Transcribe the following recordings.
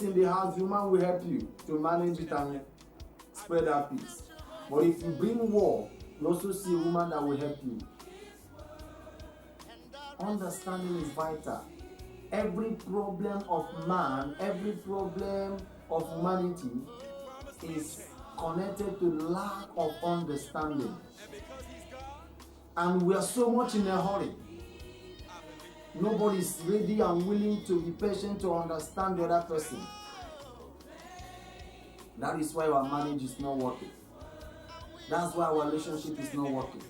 in the house, the woman will help you to manage it and spread that peace. But if you bring war, you also see a woman that will help you. Understanding is vital. Every problem of man, every problem of humanity is connected to lack of understanding. And we are so much in a hurry. Nobody is ready and willing to be patient to understand the other person. That is why our marriage is not working. That's why our relationship is not working.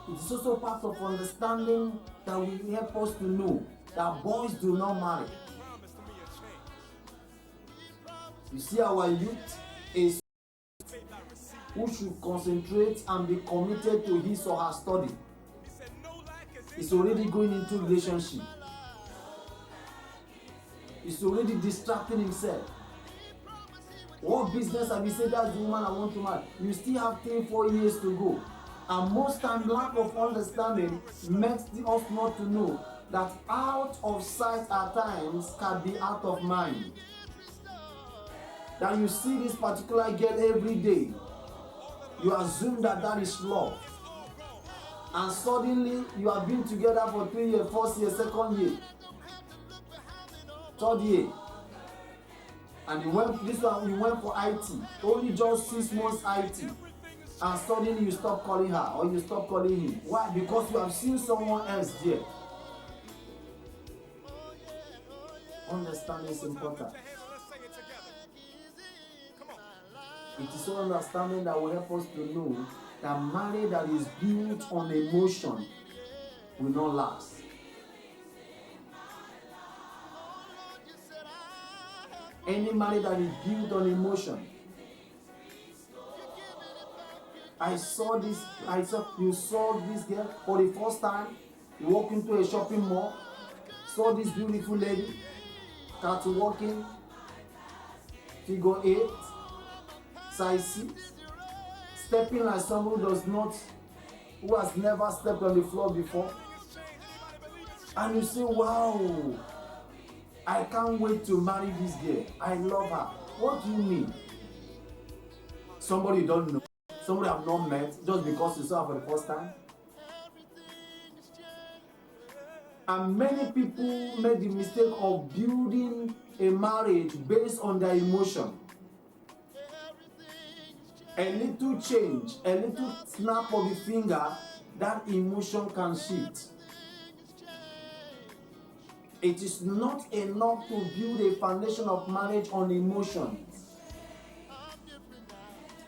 It is also part of understanding that will help us to know that boys do not marry. You see, our youth is who should concentrate and be committed to his or her study. He's already going into relationship. He's already distracting himself. What business have you said that's the woman I want to marry? You still have 3-4 years to go. And most times, lack of understanding makes us not to know that out of sight at times can be out of mind. That you see this particular girl every day, you assume that that is love. And suddenly, you have been together for 3 years, 1st year, 2nd year, 3rd year. And you went for IT, only just 6 months IT. And suddenly you stop calling her or you stop calling him. Why? Because you have seen someone else there. Understanding is important. It is so understanding that will help us to know that marriage that is built on emotion will not last. Any marriage that is built on emotion. You saw this girl for the first time. You walk into a shopping mall, saw this beautiful lady, start walking, figure 8, size 6, stepping like someone who has never stepped on the floor before. And you say, wow, I can't wait to marry this girl. I love her. What do you mean? Somebody you don't know, somebody you have not met, just because you saw her for the first time? And many people make the mistake of building a marriage based on their emotion. A little change, a little snap of the finger, that emotion can shift. It is not enough to build a foundation of marriage on emotions.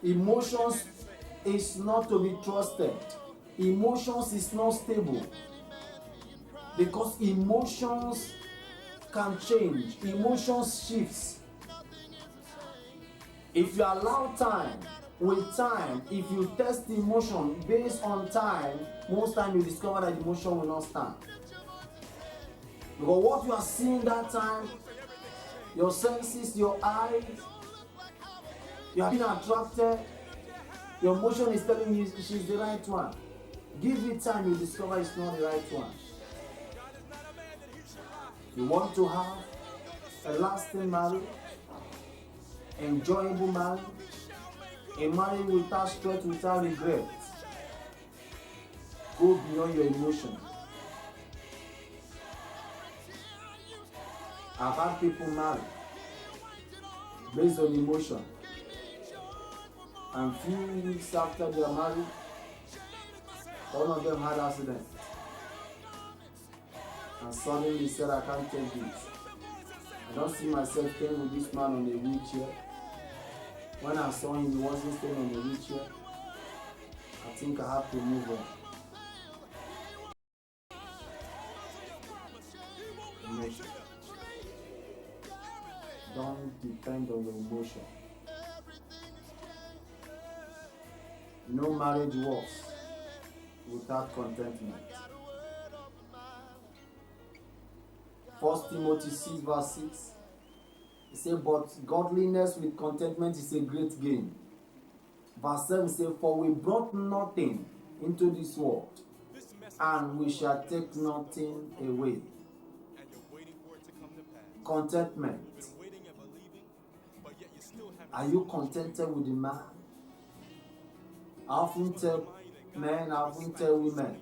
Emotions is not to be trusted. Emotions is not stable. Because emotions can change. Emotions shifts. If you allow time, with time, if you test emotion based on time, most times you discover that emotion will not stand. Because what you are seeing that time, your senses, your eyes, you are being attracted, your emotion is telling you she's the right one. Give it time, you discover it's not the right one. You want to have a lasting marriage, enjoyable marriage, a marriage without stress, without regret. Go beyond your emotions. I've had people marry based on emotion, and few weeks after they are married, one of them had an accident, and suddenly he said, I can't take this. I don't see myself staying with this man on a wheelchair. When I saw him, he wasn't staying on a wheelchair. I think I have to move on. Emotion. Don't depend on your emotion. No marriage works without contentment. 1 Timothy 6 verse 6. It says, but godliness with contentment is a great gain. Verse 7 says, for we brought nothing into this world, and we shall take nothing away. Contentment. Are you contented with the man? I often tell men, I often tell women,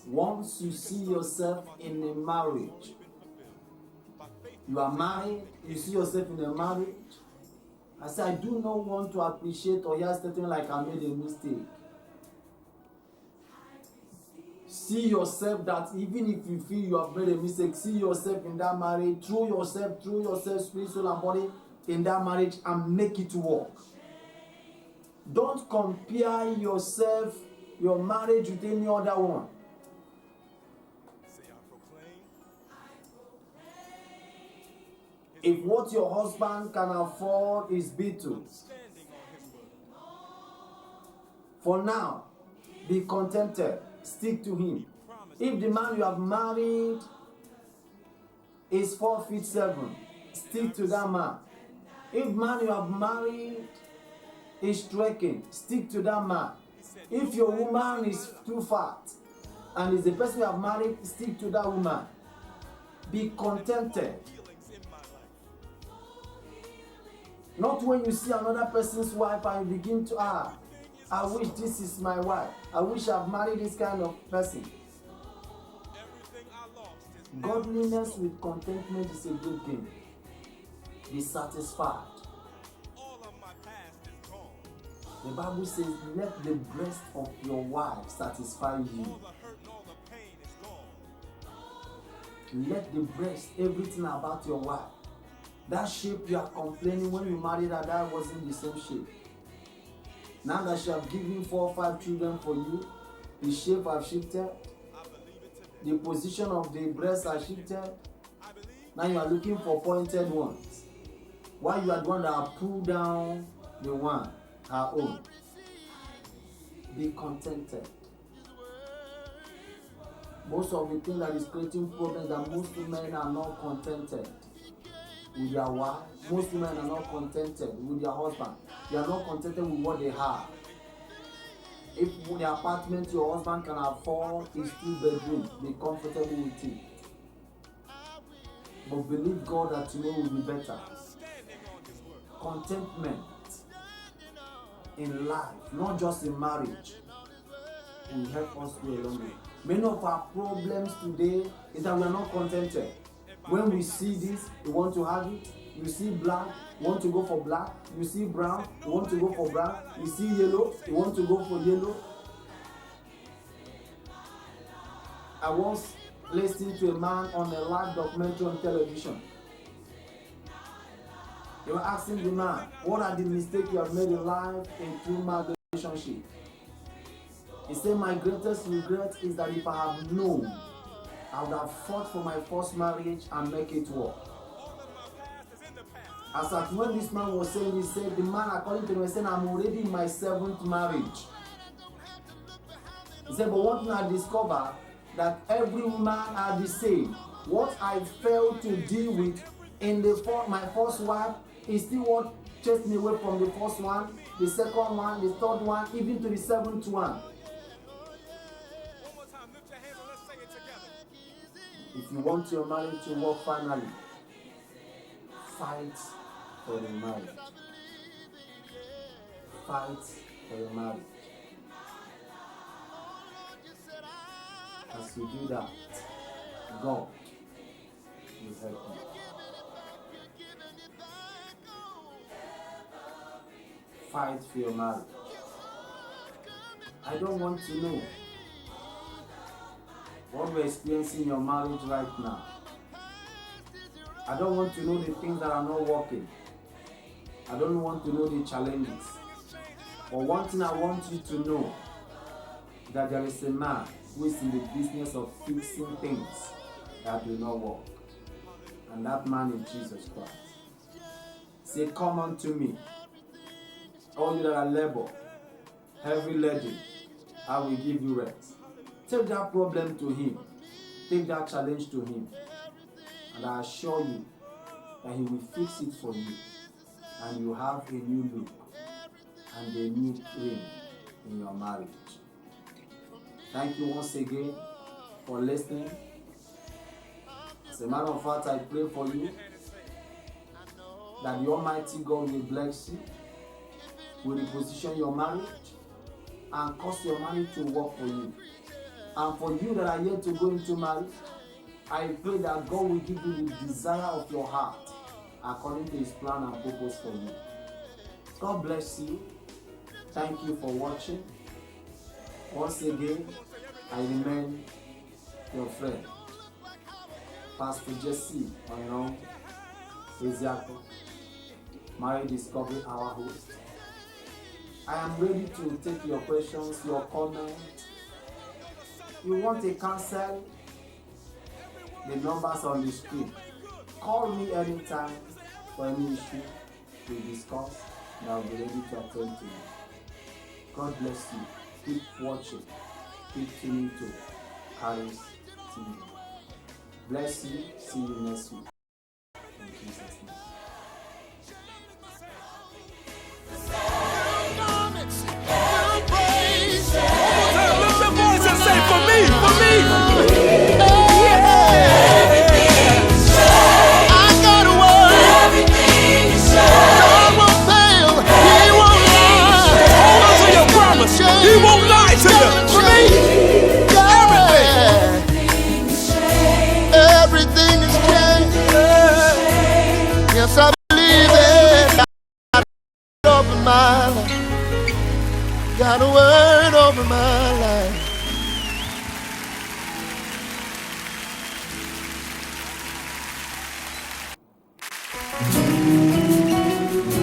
once you see yourself in a marriage, you are married, you see yourself in a marriage, I say, I do not want to appreciate or hear something like I made a mistake. See yourself that even if you feel you have made a mistake, see yourself in that marriage, throw yourself, spirit, soul, and body in that marriage and make it work. Don't compare yourself, your marriage with any other one. If what your husband can afford is Beatles, for now, be contented. Stick to him. If the man you have married is 4'7", stick to that man. If man you have married is trekking, stick to that man. If your woman is too fat and is the person you have married, stick to that woman. Be contented. Not when you see another person's wife and you begin to, I wish this is my wife. I wish I've married this kind of person. Godliness with contentment is a good thing. Be satisfied. The Bible says, let the breast of your wife satisfy you. Let the breast, everything about your wife. That shape you are complaining when you married her, that wasn't the same shape. Now that she has given 4 or 5 children for you, the shape has shifted. The position of the breast has shifted. Now you are looking for pointed ones. While you are the one that pulled down the one, her own. Be contented. Most of the thing that is creating problems that most men are not contented with their wife. Most women are not contented with their husband. They are not contented with what they have. If the apartment your husband can afford is 2 bedrooms, be comfortable with it. But believe God that tomorrow will be better. Contentment in life, not just in marriage, will help us go a long way. Many of our problems today is that we are not contented. When we see this, we want to have it. You see black, you want to go for black. You see brown, you want to go for brown. You see yellow, you want to go for yellow. I once listened to a man on a live documentary on television. They were asking the man, what are the mistakes you have made in life in 2-man relationship? He said, my greatest regret is that if I have known, I would have fought for my first marriage and make it work. As at when this man was saying, he said, the man according to him was saying, I'm already in my 7th marriage. He said, but one thing I discovered, that every man are the same. What I failed to deal with in my first wife is still what chased me away from the first one, the second one, the third one, even to the 7th one. If you want your marriage to work finally, fight for the marriage. Fight for your marriage. As you do that, God will help you. Fight for your marriage. I don't want to know what we're experiencing in your marriage right now. I don't want to know the things that are not working. I don't want to know the challenges. But one thing I want you to know, that there is a man who is in the business of fixing things that do not work. And that man is Jesus Christ. Say, come unto me, all you that are labor, heavy laden, I will give you rest. Take that problem to him. Take that challenge to him. And I assure you that he will fix it for you. And you have a new look and a new ring in your marriage. Thank you once again for listening. As a matter of fact, I pray for you that the Almighty God will bless you, will reposition your marriage, and cause your marriage to work for you. And for you that are yet to go into marriage, I pray that God will give you the desire of your heart according to His plan and purpose for you. God bless you. Thank you for watching. Once again, I remain your friend, Pastor Jesse Oyron Eziako, Marriage Discovery Hour host. I am ready to take your questions, your comments. You want a counsel? The numbers on the screen. Call me anytime for any issue we discuss, and I'll be ready to attend to you. God bless you. Keep watching. Keep tuning to charistv. Bless you. See you next week. In Jesus' name. Lift your voice and say, for me. He won't lie to you. For me, everything is changed. Yes, I believe it. Got a word over my life. Got a word over my life.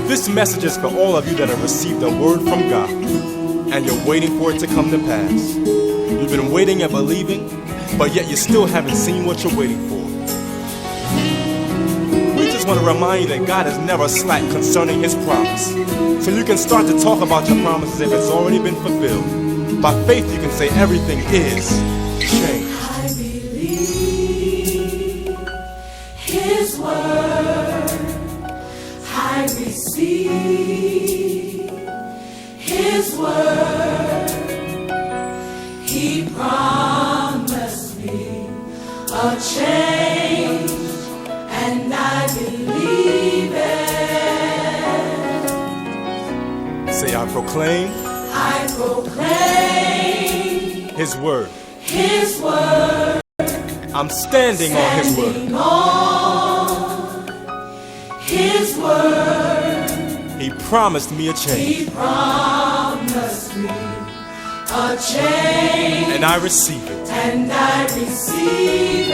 this message is for all of you that have received a word from God, and you're waiting for it to come to pass. You've been waiting and believing, but yet you still haven't seen what you're waiting for. We just want to remind you that God has never slacked concerning His promise. So you can start to talk about your promises if it's already been fulfilled. By faith, you can say everything is changed. I believe His word. I receive His word. He promised me a change, and I believe it. Say, I proclaim His word. His word. I'm standing on His word. His word. He promised me a change. He promised me a change, And I receive it. and I receive it.